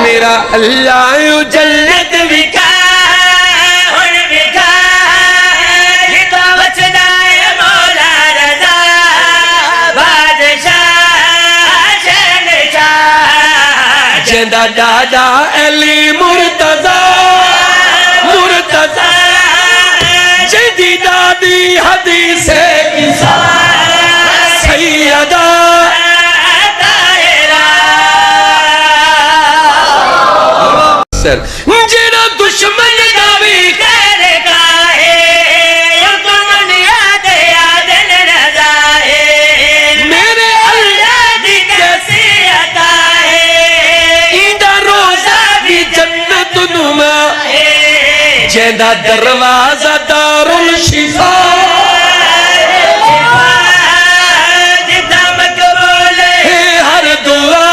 मेरा अल्लाह जन्नत विका दादा अली मुर्तजा मुर्तजा जदी दादी हदीस किसा सैयदा सर जेड़ा दुश्मन दा भी कर काहे दुनिया दे आदन रजा है मेरे अल्लाह दी कैसी अता जेदा दरवाजा दारुल शिफा जिदा मकबूल है हर दुआ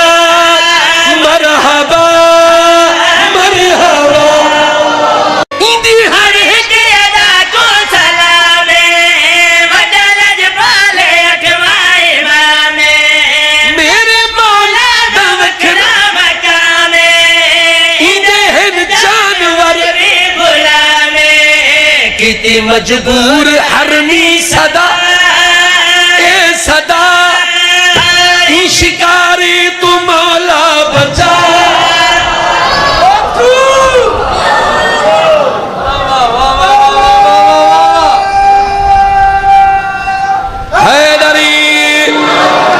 मरहबा मरहबा इंदी हर एक अदा को सलामे मदलज पाले अखवाए मामे मेरे मौला दा वखरा मकामे इंदे हन जानवर किती मजबूर हरनी सदा ए सदा शिकारी तू मौला बचा हैदरी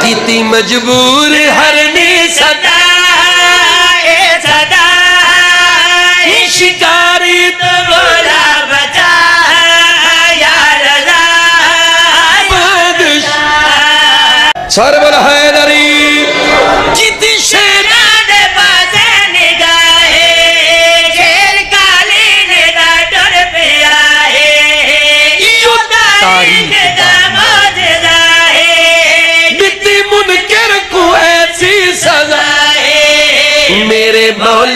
किती मजबूर हरनी सदा ए सदा शिकारी तू मौला बचा सारे बोला हैदरी किती शेरा दे बाजे निगाहे शेर काली ने दा डर पे आए यो तारीख दा मौजज़ा है बिती मुनकर को ऐसी सजा है मेरे मौला